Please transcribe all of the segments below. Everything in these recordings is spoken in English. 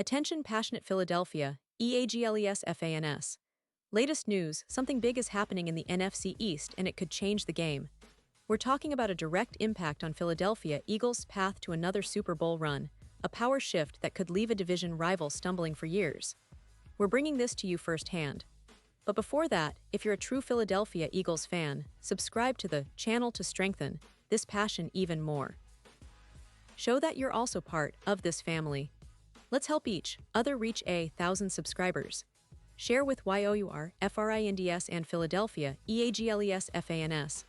Attention passionate Philadelphia, EAGLES. Latest news, something big is happening in the NFC East and it could change the game. We're talking about a direct impact on Philadelphia Eagles' path to another Super Bowl run, a power shift that could leave a division rival stumbling for years. We're bringing this to you firsthand. But before that, if you're a true Philadelphia Eagles fan, subscribe to the channel to strengthen this passion even more. Show that you're also part of this family. Let's help each other reach 1,000 subscribers. Share with YOURFRINDS and Philadelphia EAGLESFANS.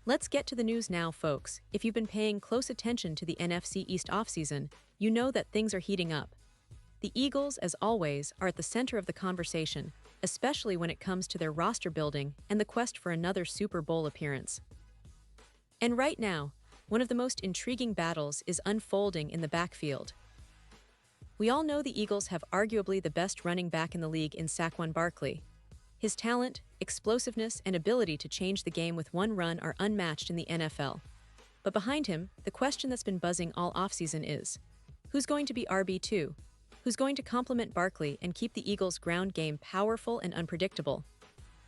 Let's get to the news now, folks. If you've been paying close attention to the NFC East offseason, you know that things are heating up. The Eagles, as always, are at the center of the conversation, especially when it comes to their roster building and the quest for another Super Bowl appearance. And right now, one of the most intriguing battles is unfolding in the backfield. We all know the Eagles have arguably the best running back in the league in Saquon Barkley. His talent, explosiveness, and ability to change the game with one run are unmatched in the NFL. But behind him, the question that's been buzzing all offseason is, who's going to be RB2? Who's going to complement Barkley and keep the Eagles' ground game powerful and unpredictable?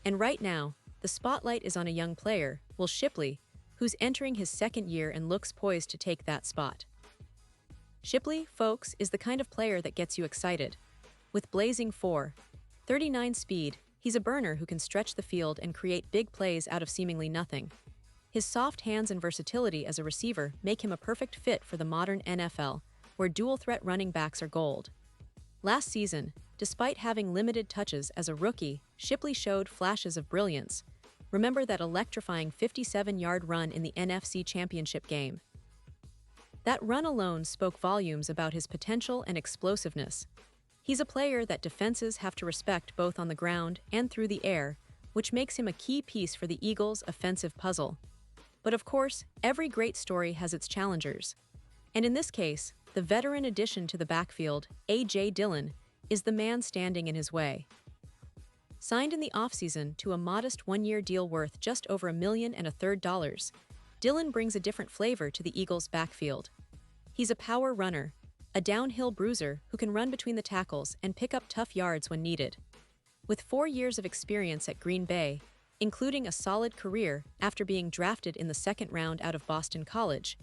And right now, the spotlight is on a young player, Will Shipley, who's entering his second year and looks poised to take that spot. Shipley, folks, is the kind of player that gets you excited. With blazing 4.39 speed, he's a burner who can stretch the field and create big plays out of seemingly nothing. His soft hands and versatility as a receiver make him a perfect fit for the modern NFL, where dual-threat running backs are gold. Last season, despite having limited touches as a rookie, Shipley showed flashes of brilliance. Remember that electrifying 57-yard run in the NFC Championship game. That run alone spoke volumes about his potential and explosiveness. He's a player that defenses have to respect both on the ground and through the air, which makes him a key piece for the Eagles' offensive puzzle. But of course, every great story has its challengers. And in this case, the veteran addition to the backfield, A.J. Dillon, is the man standing in his way. Signed in the offseason to a modest one-year deal worth just over $1.3 million, Dillon brings a different flavor to the Eagles' backfield. He's a power runner, a downhill bruiser who can run between the tackles and pick up tough yards when needed. With 4 years of experience at Green Bay, including a solid career after being drafted in the second round out of Boston College,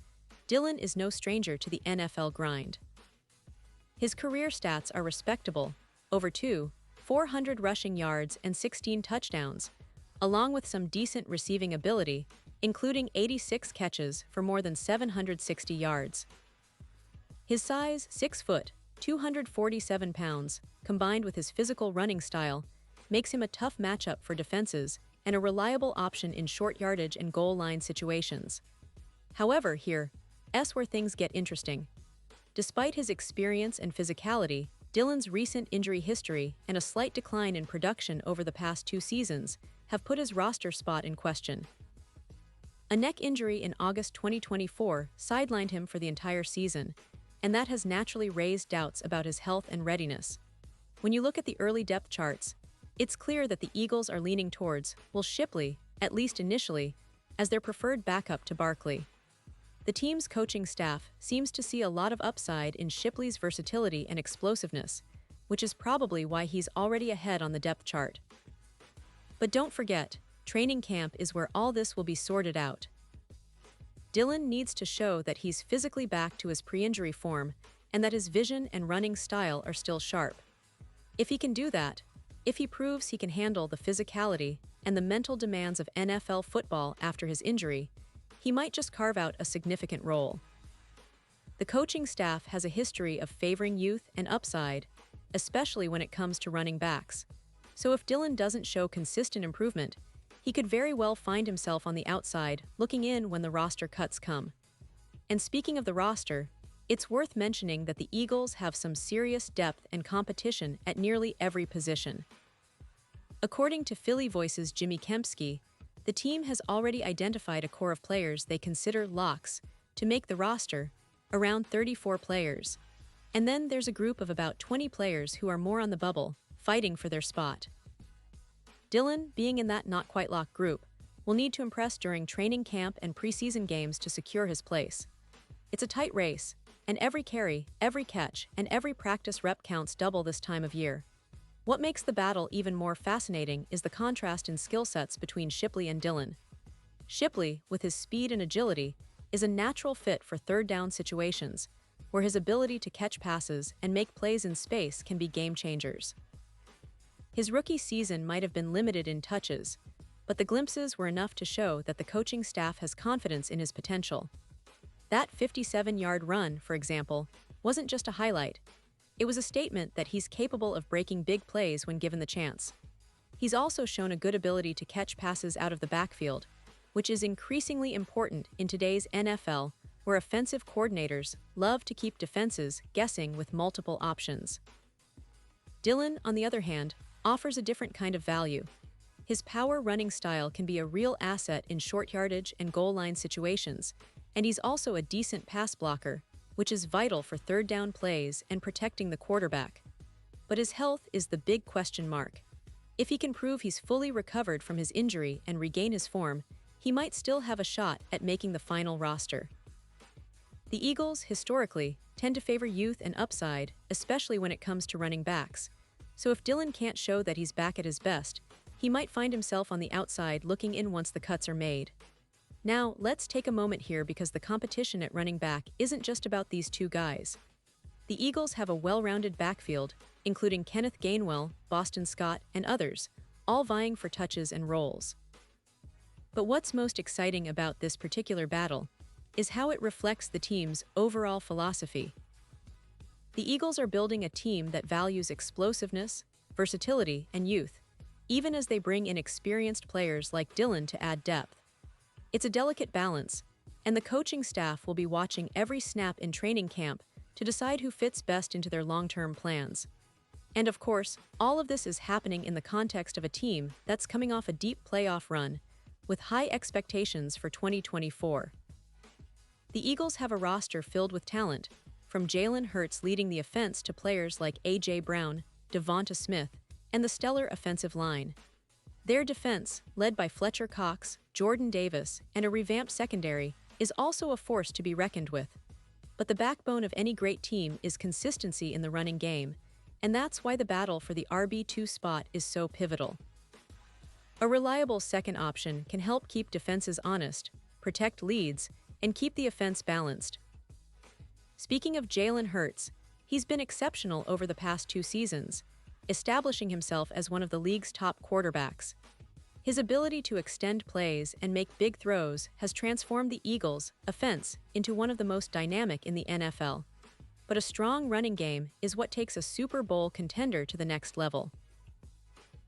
Dillon is no stranger to the NFL grind. His career stats are respectable, over 400 rushing yards and 16 touchdowns, along with some decent receiving ability, including 86 catches for more than 760 yards. His size, 6 foot, 247 pounds, combined with his physical running style, makes him a tough matchup for defenses and a reliable option in short yardage and goal line situations. However, here's where things get interesting. Despite his experience and physicality, Dillon's recent injury history and a slight decline in production over the past 2 seasons have put his roster spot in question. A neck injury in August 2024 sidelined him for the entire season, and that has naturally raised doubts about his health and readiness. When you look at the early depth charts, it's clear that the Eagles are leaning towards Will Shipley, at least initially, as their preferred backup to Barkley. The team's coaching staff seems to see a lot of upside in Shipley's versatility and explosiveness, which is probably why he's already ahead on the depth chart. But don't forget, training camp is where all this will be sorted out. Dillon needs to show that he's physically back to his pre-injury form and that his vision and running style are still sharp. If he can do that, if he proves he can handle the physicality and the mental demands of NFL football after his injury, he might just carve out a significant role. The coaching staff has a history of favoring youth and upside, especially when it comes to running backs. So if Dillon doesn't show consistent improvement, he could very well find himself on the outside, looking in when the roster cuts come. And speaking of the roster, it's worth mentioning that the Eagles have some serious depth and competition at nearly every position. According to Philly Voice's Jimmy Kempski, the team has already identified a core of players they consider locks to make the roster, around 34 players. And then there's a group of about 20 players who are more on the bubble, fighting for their spot. Dillon, being in that not-quite-locked group, will need to impress during training camp and preseason games to secure his place. It's a tight race, and every carry, every catch, and every practice rep counts double this time of year. What makes the battle even more fascinating is the contrast in skill sets between Shipley and Dillon. Shipley, with his speed and agility, is a natural fit for third-down situations, where his ability to catch passes and make plays in space can be game changers. His rookie season might have been limited in touches, but the glimpses were enough to show that the coaching staff has confidence in his potential. That 57-yard run, for example, wasn't just a highlight. It was a statement that he's capable of breaking big plays when given the chance. He's also shown a good ability to catch passes out of the backfield, which is increasingly important in today's NFL, where offensive coordinators love to keep defenses guessing with multiple options. Dillon, on the other hand, offers a different kind of value. His power running style can be a real asset in short yardage and goal line situations, and he's also a decent pass blocker, which is vital for third down plays and protecting the quarterback. But his health is the big question mark. If he can prove he's fully recovered from his injury and regain his form, he might still have a shot at making the final roster. The Eagles, historically, tend to favor youth and upside, especially when it comes to running backs. So if Dillon can't show that he's back at his best, he might find himself on the outside looking in once the cuts are made. Now, let's take a moment here because the competition at running back isn't just about these two guys. The Eagles have a well-rounded backfield, including Kenneth Gainwell, Boston Scott, and others, all vying for touches and roles. But what's most exciting about this particular battle is how it reflects the team's overall philosophy. The Eagles are building a team that values explosiveness, versatility, and youth, even as they bring in experienced players like Dillon to add depth. It's a delicate balance, and the coaching staff will be watching every snap in training camp to decide who fits best into their long-term plans. And of course, all of this is happening in the context of a team that's coming off a deep playoff run, with high expectations for 2024. The Eagles have a roster filled with talent, from Jalen Hurts leading the offense to players like A.J. Brown, Devonta Smith, and the stellar offensive line. Their defense, led by Fletcher Cox, Jordan Davis, and a revamped secondary, is also a force to be reckoned with. But the backbone of any great team is consistency in the running game, and that's why the battle for the RB2 spot is so pivotal. A reliable second option can help keep defenses honest, protect leads, and keep the offense balanced. Speaking of Jalen Hurts, he's been exceptional over the past 2 seasons, establishing himself as one of the league's top quarterbacks. His ability to extend plays and make big throws has transformed the Eagles' offense into one of the most dynamic in the NFL. But a strong running game is what takes a Super Bowl contender to the next level.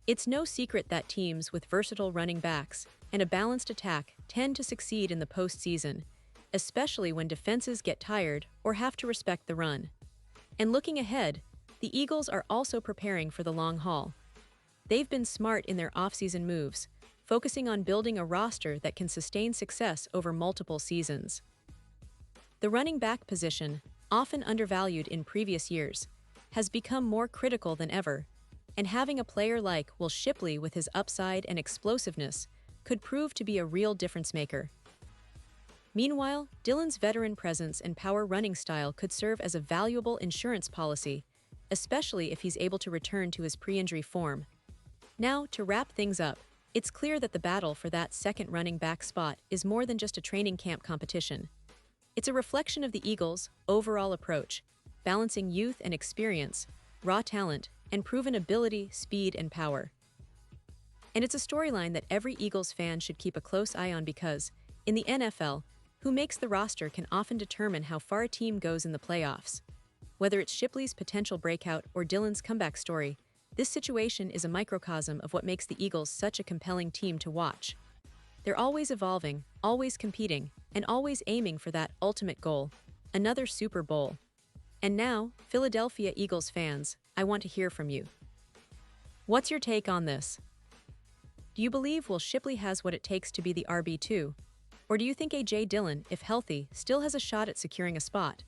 It's no secret that teams with versatile running backs and a balanced attack tend to succeed in the postseason, especially when defenses get tired or have to respect the run. And looking ahead, the Eagles are also preparing for the long haul. They've been smart in their offseason moves, focusing on building a roster that can sustain success over multiple seasons. The running back position, often undervalued in previous years, has become more critical than ever, and having a player like Will Shipley with his upside and explosiveness could prove to be a real difference-maker. Meanwhile, Dillon's veteran presence and power running style could serve as a valuable insurance policy, especially if he's able to return to his pre-injury form. Now, to wrap things up, it's clear that the battle for that second running back spot is more than just a training camp competition. It's a reflection of the Eagles' overall approach, balancing youth and experience, raw talent, and proven ability, speed, and power. And it's a storyline that every Eagles fan should keep a close eye on because, in the NFL, who makes the roster can often determine how far a team goes in the playoffs. Whether it's Shipley's potential breakout or Dillon's comeback story, this situation is a microcosm of what makes the Eagles such a compelling team to watch. They're always evolving, always competing, and always aiming for that ultimate goal, another Super Bowl. And now, Philadelphia Eagles fans, I want to hear from you. What's your take on this? Do you believe Will Shipley has what it takes to be the RB2? Or do you think A.J. Dillon, if healthy, still has a shot at securing a spot?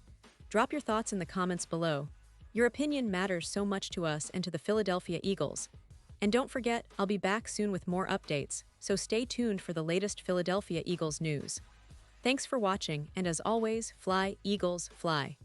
Drop your thoughts in the comments below. Your opinion matters so much to us and to the Philadelphia Eagles. And don't forget, I'll be back soon with more updates, so stay tuned for the latest Philadelphia Eagles news. Thanks for watching, and as always, fly, Eagles, fly.